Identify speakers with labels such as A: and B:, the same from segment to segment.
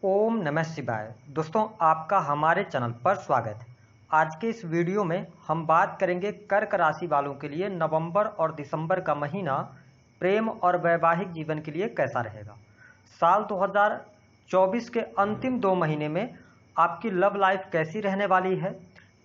A: ओम नमः शिवाय। दोस्तों, आपका हमारे चैनल पर स्वागत है। आज के इस वीडियो में हम बात करेंगे कर्क राशि वालों के लिए नवंबर और दिसंबर का महीना प्रेम और वैवाहिक जीवन के लिए कैसा रहेगा। साल 2024 के अंतिम 2 महीने में आपकी लव लाइफ कैसी रहने वाली है।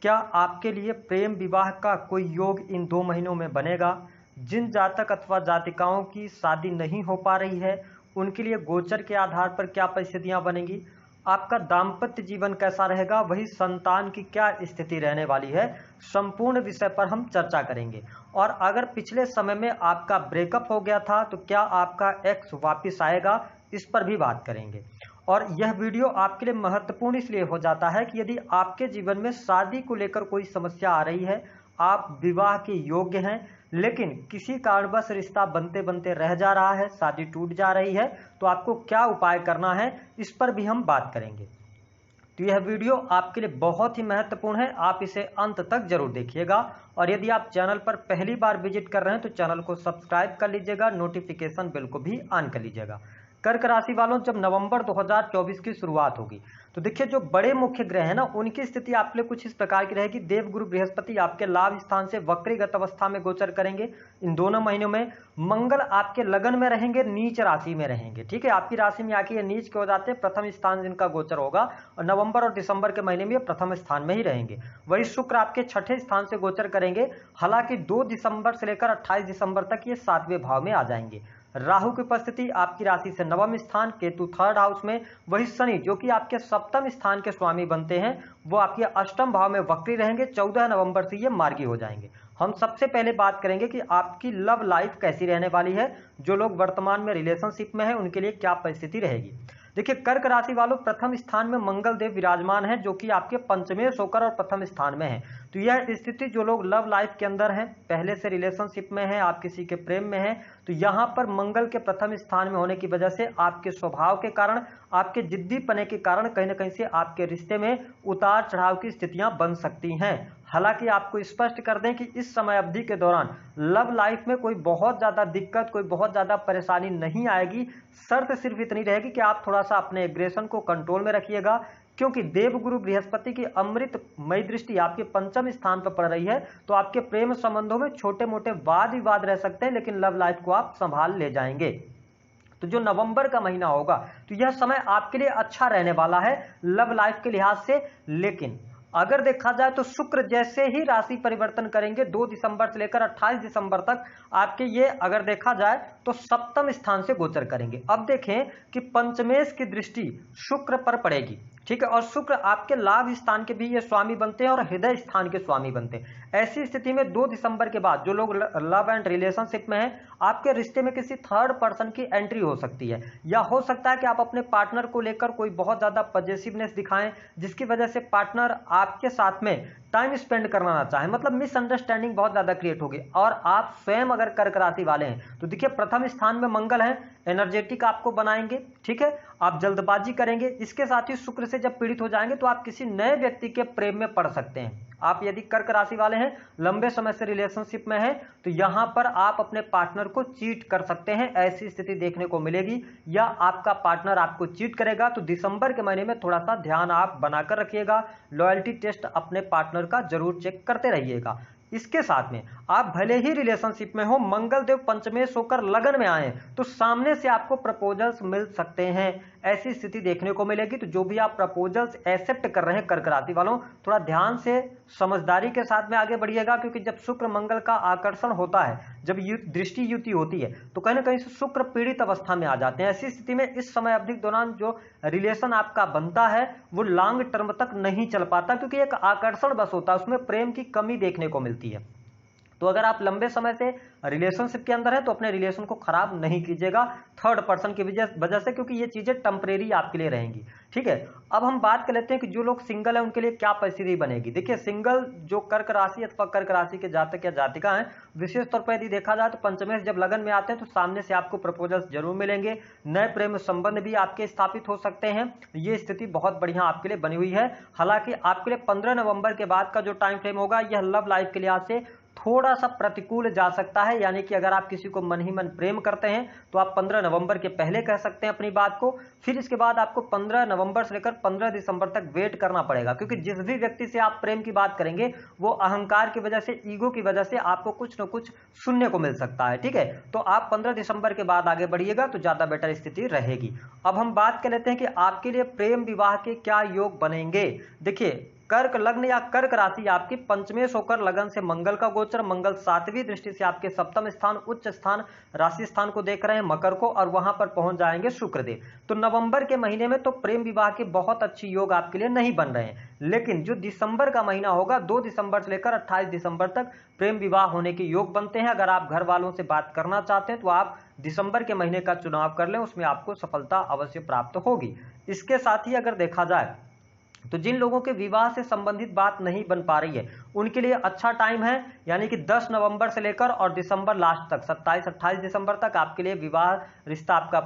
A: क्या आपके लिए प्रेम विवाह का कोई योग इन 2 महीनों में बनेगा। जिन जातक अथवा जातिकाओं की शादी नहीं हो पा रही है उनके लिए गोचर के आधार पर क्या परिस्थितियां बनेंगी। आपका दाम्पत्य जीवन कैसा रहेगा, वही संतान की क्या स्थिति रहने वाली है, संपूर्ण विषय पर हम चर्चा करेंगे। और अगर पिछले समय में आपका ब्रेकअप हो गया था तो क्या आपका एक्स वापस आएगा, इस पर भी बात करेंगे। और यह वीडियो आपके लिए महत्वपूर्ण इसलिए हो जाता है कि यदि आपके जीवन में शादी को लेकर कोई समस्या आ रही है, आप विवाह के योग्य हैं लेकिन किसी कारणवश रिश्ता बनते बनते रह जा रहा है, शादी टूट जा रही है, तो आपको क्या उपाय करना है, इस पर भी हम बात करेंगे। तो यह वीडियो आपके लिए बहुत ही महत्वपूर्ण है, आप इसे अंत तक जरूर देखिएगा। और यदि आप चैनल पर पहली बार विजिट कर रहे हैं तो चैनल को सब्सक्राइब कर लीजिएगा, नोटिफिकेशन बेल को भी ऑन कर लीजिएगा। कर्क राशि वालों, जब नवंबर 2024 की शुरुआत होगी तो देखिए जो बड़े मुख्य ग्रह हैं ना, उनकी स्थिति आपके लिए कुछ इस प्रकार की रहेगी। देवगुरु बृहस्पति आपके लाभ स्थान से वक्रीगत अवस्था में गोचर करेंगे इन दोनों महीनों में। मंगल आपके लगन में रहेंगे, नीच राशि में रहेंगे। ठीक है, आपकी राशि में आके ये नीच के हो जाते हैं, प्रथम स्थान जिनका गोचर होगा, और नवंबर और दिसंबर के महीने में ये प्रथम स्थान में ही रहेंगे। वही शुक्र आपके छठे स्थान से गोचर करेंगे, हालांकि 2 दिसंबर से लेकर 28 दिसंबर तक ये 7वें भाव में आ जाएंगे। राहु की उपस्थिति आपकी राशि से 9वां स्थान, केतु 3rd हाउस में। वही शनि जो कि आपके 7वें स्थान के स्वामी बनते हैं, वो आपके 8वें भाव में वक्री रहेंगे। 14 नवंबर से ये मार्गी हो जाएंगे। हम सबसे पहले बात करेंगे कि आपकी लव लाइफ कैसी रहने वाली है। जो लोग वर्तमान में रिलेशनशिप में हैं उनके लिए क्या परिस्थिति रहेगी। देखिए, कर्क राशि वालों, प्रथम स्थान में मंगल देव विराजमान है जो कि आपके पंचमेश होकर और प्रथम स्थान में है। तो यह स्थिति जो लोग लव लाइफ के अंदर हैं, पहले से रिलेशनशिप में हैं, आप किसी के प्रेम में हैं, तो यहाँ पर मंगल के प्रथम स्थान में होने की वजह से आपके स्वभाव के कारण, आपके जिद्दीपने के कारण कहीं ना कहीं से आपके रिश्ते में उतार चढ़ाव की स्थितियां बन सकती हैं। हालांकि आपको स्पष्ट कर दें कि इस समय अवधि के दौरान लव लाइफ में कोई बहुत ज़्यादा दिक्कत, कोई बहुत ज़्यादा परेशानी नहीं आएगी। शर्त सिर्फ इतनी रहेगी कि आप थोड़ा सा अपने एग्रेशन को कंट्रोल में रखिएगा, क्योंकि देवगुरु बृहस्पति की अमृतमयी दृष्टि आपके पंचम स्थान पर पड़ रही है। तो आपके प्रेम संबंधों में छोटे मोटे वाद विवाद रह सकते हैं, लेकिन लव लाइफ को आप संभाल ले जाएंगे। तो जो नवंबर का महीना होगा तो यह समय आपके लिए अच्छा रहने वाला है लव लाइफ के लिहाज से। लेकिन अगर देखा जाए तो शुक्र जैसे ही राशि परिवर्तन करेंगे 2 दिसंबर से लेकर 28 दिसंबर तक, आपके ये अगर देखा जाए तो 7वें स्थान से गोचर करेंगे। अब देखें कि पंचमेश की दृष्टि शुक्र पर पड़ेगी। ठीक है, और शुक्र आपके लाभ स्थान के भी ये स्वामी बनते हैं और हृदय स्थान के स्वामी बनते हैं। ऐसी स्थिति में 2 दिसंबर के बाद जो लोग लव एंड रिलेशनशिप में हैं, आपके रिश्ते में किसी थर्ड पर्सन की एंट्री हो सकती है, या हो सकता है कि आप अपने पार्टनर को लेकर कोई बहुत ज्यादा पॉजिटिवनेस दिखाएं, जिसकी वजह से पार्टनर आपके साथ में टाइम स्पेंड करना ना चाहे, मतलब मिसअंडरस्टैंडिंग बहुत ज्यादा क्रिएट होगी। और आप स्वयं अगर कर्क राशि वाले हैं तो देखिए प्रथम स्थान में मंगल है, एनर्जेटिक आपको बनाएंगे। ठीक है, आप जल्दबाजी करेंगे, इसके साथ ही शुक्र से जब पीड़ित हो जाएंगे तो आप किसी नए व्यक्ति के प्रेम में पड़ सकते हैं। आप यदि कर्क राशि वाले हैं, लंबे समय से रिलेशनशिप में हैं, तो यहां पर आप अपने पार्टनर को चीट कर सकते हैं, ऐसी स्थिति देखने को मिलेगी, या आपका पार्टनर आपको चीट करेगा। तो दिसंबर के महीने में थोड़ा सा ध्यान आप बनाकर रखिएगा, लॉयल्टी टेस्ट अपने पार्टनर का जरूर चेक करते रहिएगा। इसके साथ में आप भले ही रिलेशनशिप में हो, मंगल देव पंचमेश होकर लगन में आए तो सामने से आपको प्रपोजल्स मिल सकते हैं, ऐसी स्थिति देखने को मिलेगी। तो जो भी आप प्रपोजल्स एक्सेप्ट कर रहे हैं कर्क राशि वालों, थोड़ा ध्यान से समझदारी के साथ में आगे बढ़िएगा, क्योंकि जब शुक्र मंगल का आकर्षण होता है, जब दृष्टि युति होती है, तो कहीं ना कहीं से शुक्र पीड़ित अवस्था में आ जाते हैं। ऐसी स्थिति में इस समय अवधि के दौरान जो रिलेशन आपका बनता है वो लॉन्ग टर्म तक नहीं चल पाता, क्योंकि एक आकर्षण बस होता है, उसमें प्रेम की कमी देखने को मिलती है। तो अगर आप लंबे समय से रिलेशनशिप के अंदर है तो अपने रिलेशन को खराब नहीं कीजिएगा थर्ड पर्सन की वजह से, क्योंकि ये चीजें टेम्परेरी आपके लिए रहेंगी। ठीक है, अब हम बात कर लेते हैं कि जो लोग सिंगल है उनके लिए क्या परिस्थिति बनेगी। देखिए, सिंगल जो कर्क राशि अथवा कर्क राशि के जातक या जातिका हैं, विशेष तौर पर यदि देखा जाए तो पंचमेश जब लगन में आते हैं तो सामने से आपको प्रपोजल्स जरूर मिलेंगे, नए प्रेम संबंध भी आपके स्थापित हो सकते हैं। ये स्थिति बहुत बढ़िया आपके लिए बनी हुई है। हालांकि आपके लिए 15 नवंबर के बाद का जो टाइम फ्रेम होगा यह लव लाइफ के लिहाज से थोड़ा सा प्रतिकूल जा सकता है, यानी कि अगर आप किसी को मन ही मन प्रेम करते हैं तो आप 15 नवंबर के पहले कह सकते हैं अपनी बात को। फिर इसके बाद आपको 15 नवंबर से लेकर 15 दिसंबर तक वेट करना पड़ेगा, क्योंकि जिस भी व्यक्ति से आप प्रेम की बात करेंगे वो अहंकार की वजह से, ईगो की वजह से आपको कुछ न कुछ सुनने को मिल सकता है। ठीक है, तो आप 15 दिसंबर के बाद आगे बढ़िएगा तो ज्यादा बेटर स्थिति रहेगी। अब हम बात कर लेते हैं कि आपके लिए प्रेम विवाह के क्या योग बनेंगे। देखिए, कर्क लग्न या कर्क राशि आपकी पंचमेश होकर लगन से मंगल का गोचर, मंगल 7वीं दृष्टि से आपके सप्तम स्थान, उच्च स्थान, राशि स्थान को देख रहे हैं मकर को, और वहां पर पहुंच जाएंगे शुक्रदेव। तो नवंबर के महीने में तो प्रेम विवाह के बहुत अच्छी योग आपके लिए नहीं बन रहे हैं, लेकिन जो दिसंबर का महीना होगा 2 दिसंबर से लेकर 28 दिसंबर तक प्रेम विवाह होने के योग बनते हैं। अगर आप घर वालों से बात करना चाहते हैं तो आप दिसंबर के महीने का चुनाव कर लें, उसमें आपको सफलता अवश्य प्राप्त होगी। इसके साथ ही अगर देखा जाए तो जिन लोगों के विवाह से संबंधित बात नहीं बन पा रही है उनके लिए अच्छा टाइम है, यानी कि 10 नवंबर से लेकर और दिसंबर लास्ट तक 27-28 दिसंबर तक आपके लिए विवाह रिश्ता आपका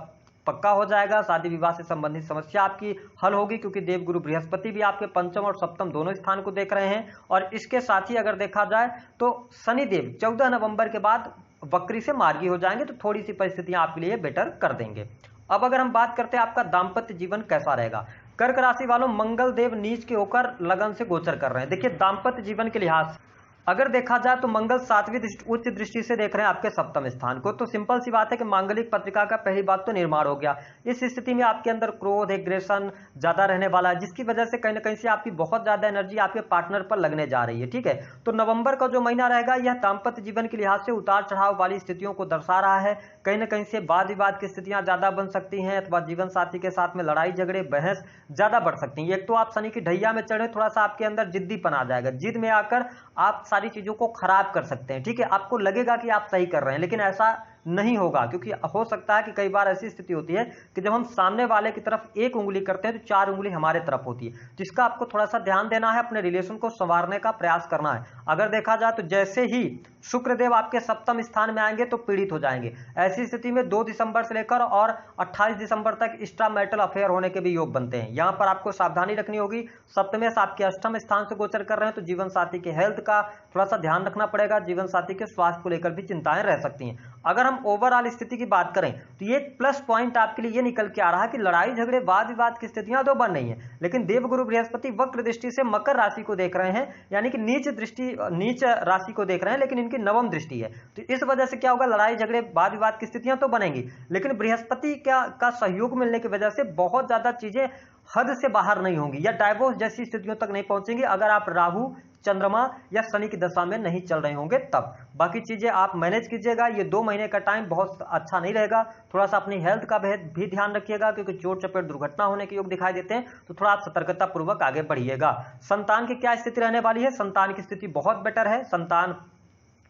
A: पक्का हो जाएगा। शादी विवाह से संबंधित समस्या आपकी हल होगी, क्योंकि देवगुरु बृहस्पति भी आपके पंचम और सप्तम दोनों स्थान को देख रहे हैं। और इसके साथ ही अगर देखा जाए तो शनिदेव 14 नवंबर के बाद वक्री से मार्गी हो जाएंगे, तो थोड़ी सी परिस्थितियां आपके लिए बेटर कर देंगे। अब अगर हम बात करते हैं आपका दाम्पत्य जीवन कैसा रहेगा। कर्क राशि वालों, मंगल देव नीच के होकर लगन से गोचर कर रहे हैं। देखिए, दाम्पत्य जीवन के लिहाज से अगर देखा जाए तो मंगल 7वीं उच्च दृष्टि से देख रहे हैं आपके सप्तम स्थान को, तो सिंपल सी बात है कि मांगलिक पत्रिका का पहली बात तो निर्माण हो गया। इस स्थिति में आपके अंदर क्रोध, एग्रेशन ज्यादा रहने वाला है, जिसकी वजह से कहीं ना कहीं से आपकी बहुत ज्यादा एनर्जी आपके पार्टनर पर लगने जा रही है। ठीक है, तो नवंबर का जो महीना रहेगा यह दाम्पत्य जीवन के लिहाज से उतार चढ़ाव वाली स्थितियों को दर्शा रहा है। कहीं ना कहीं से वाद विवाद की स्थितियां ज्यादा बन सकती हैं, अथवा जीवन साथी के साथ में लड़ाई झगड़े बहस ज्यादा बढ़ सकती हैं। एक तो आप शनि की ढैया में चढ़े, थोड़ा सा आपके अंदर जिद्दीपन आ जाएगा, जिद में आकर आप सारी चीजों को खराब कर सकते हैं। ठीक है, आपको लगेगा कि आप सही कर रहे हैं, लेकिन ऐसा नहीं होगा, क्योंकि हो सकता है कि कई बार ऐसी स्थिति होती है कि जब हम सामने वाले की तरफ एक उंगली करते हैं तो 4 उंगली हमारे तरफ होती है, जिसका आपको थोड़ा सा ध्यान देना है, अपने रिलेशन को संवारने का प्रयास करना है। अगर देखा जाए तो जैसे ही शुक्रदेव आपके सप्तम स्थान में आएंगे तो पीड़ित हो जाएंगे। ऐसी स्थिति में 2 दिसंबर से लेकर और 28 दिसंबर तक एक्स्ट्रा मैरिटल अफेयर होने के भी योग बनते हैं। यहां पर आपको सावधानी रखनी होगी। सप्तमेश आपके अष्टम स्थान से गोचर कर रहे हैं, तो जीवन साथी के हेल्थ का थोड़ा सा ध्यान रखना पड़ेगा। जीवन साथी के स्वास्थ्य को लेकर भी चिंताएं रह सकती हैं। अगर हम ओवरऑल स्थिति की बात करें तो ये प्लस पॉइंट आपके लिए ये निकल के आ रहा है कि लड़ाई झगड़े वाद विवाद की स्थितियां तो बन रही हैं, लेकिन देवगुरु बृहस्पति वक्र दृष्टि से मकर राशि को देख रहे हैं, यानी कि नीच राशि को देख रहे हैं, लेकिन इनकी नवम दृष्टि है। तो इस वजह से क्या होगा, लड़ाई झगड़े वाद विवाद की स्थितियां तो बनेंगी, लेकिन बृहस्पति का सहयोग मिलने की वजह से बहुत ज्यादा चीजें हद से बाहर नहीं होंगी या डाइवोर्स जैसी स्थितियों तक नहीं पहुंचेंगी, अगर आप राहु, चंद्रमा या शनि की दशा में नहीं चल रहे होंगे तब। बाकी चीजें आप मैनेज कीजिएगा। ये 2 महीने का टाइम बहुत अच्छा नहीं रहेगा। थोड़ा सा अपनी हेल्थ का भी ध्यान रखिएगा, क्योंकि चोट चपेट दुर्घटना होने के योग दिखाई देते हैं, तो थोड़ा आप सतर्कता पूर्वक आगे बढ़िएगा। संतान की क्या स्थिति रहने वाली है, संतान की स्थिति बहुत बेटर है। संतान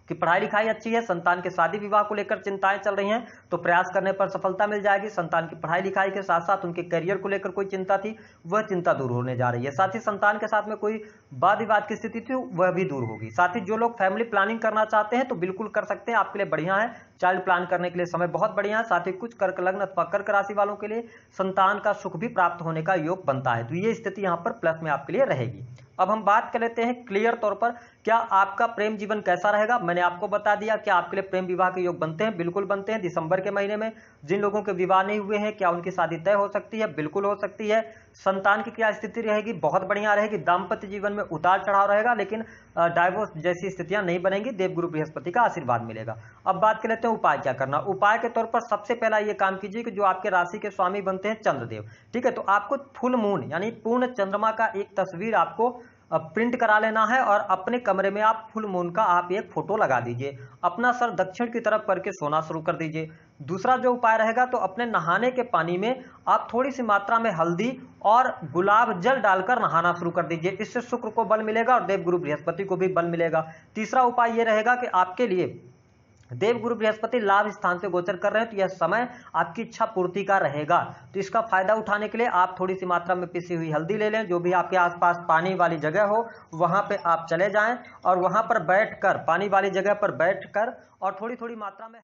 A: कि पढ़ाई लिखाई अच्छी है, संतान के शादी विवाह को लेकर चिंताएं चल रही हैं तो प्रयास करने पर सफलता मिल जाएगी। संतान की पढ़ाई लिखाई के साथ साथ उनके करियर को लेकर कोई चिंता थी वह चिंता दूर होने जा रही है। साथ ही संतान के साथ में कोई वाद विवाद की स्थिति थी वह भी दूर होगी। साथ ही जो लोग फैमिली प्लानिंग करना चाहते हैं तो बिल्कुल कर सकते हैं, आपके लिए बढ़िया है। चाइल्ड प्लान करने के लिए समय बहुत बढ़िया है। साथ ही कुछ कर्क लग्न अथवा कर्क राशि वालों के लिए संतान का सुख भी प्राप्त होने का योग बनता है, तो ये स्थिति यहाँ पर प्लस में आपके लिए रहेगी। अब हम बात कर लेते हैं क्लियर तौर पर क्या आपका प्रेम जीवन कैसा रहेगा। मैंने आपको बता दिया कि आपके लिए प्रेम विवाह के योग बनते हैं, बिल्कुल बनते हैं। दिसंबर के महीने में जिन लोगों के विवाह नहीं हुए हैं क्या उनकी शादी तय हो सकती है, बिल्कुल हो सकती है। संतान की क्या स्थिति रहेगी, बहुत बढ़िया रहेगी। दाम्पत्य जीवन में उतार चढ़ाव रहेगा, लेकिन डाइवोर्स जैसी स्थितियां नहीं बनेंगी। देवगुरु बृहस्पति का आशीर्वाद मिलेगा। अब बात कर लेते हैं उपाय क्या करना। उपाय के तौर पर सबसे पहला ये काम कीजिए कि जो आपके राशि के स्वामी बनते हैं चंद्रदेव, ठीक है, तो आपको फुल मून यानी पूर्ण चंद्रमा का एक तस्वीर आपको प्रिंट करा लेना है और अपने कमरे में आप फुल मून का आप एक फोटो लगा दीजिए। अपना सर दक्षिण की तरफ करके सोना शुरू कर दीजिए। दूसरा जो उपाय रहेगा तो अपने नहाने के पानी में आप थोड़ी सी मात्रा में हल्दी और गुलाब जल डालकर नहाना शुरू कर दीजिए। इससे शुक्र को बल मिलेगा और देवगुरु बृहस्पति को भी बल मिलेगा। तीसरा उपाय यह रहेगा कि आपके लिए देवगुरु बृहस्पति लाभ स्थान से गोचर कर रहे हैं, तो यह समय आपकी इच्छा पूर्ति का रहेगा। तो इसका फायदा उठाने के लिए आप थोड़ी सी मात्रा में पिसी हुई हल्दी ले लें, जो भी आपके आसपास पानी वाली जगह हो वहां पे आप चले जाएं और वहां पर बैठकर, पानी वाली जगह पर बैठकर और थोड़ी थोड़ी मात्रा में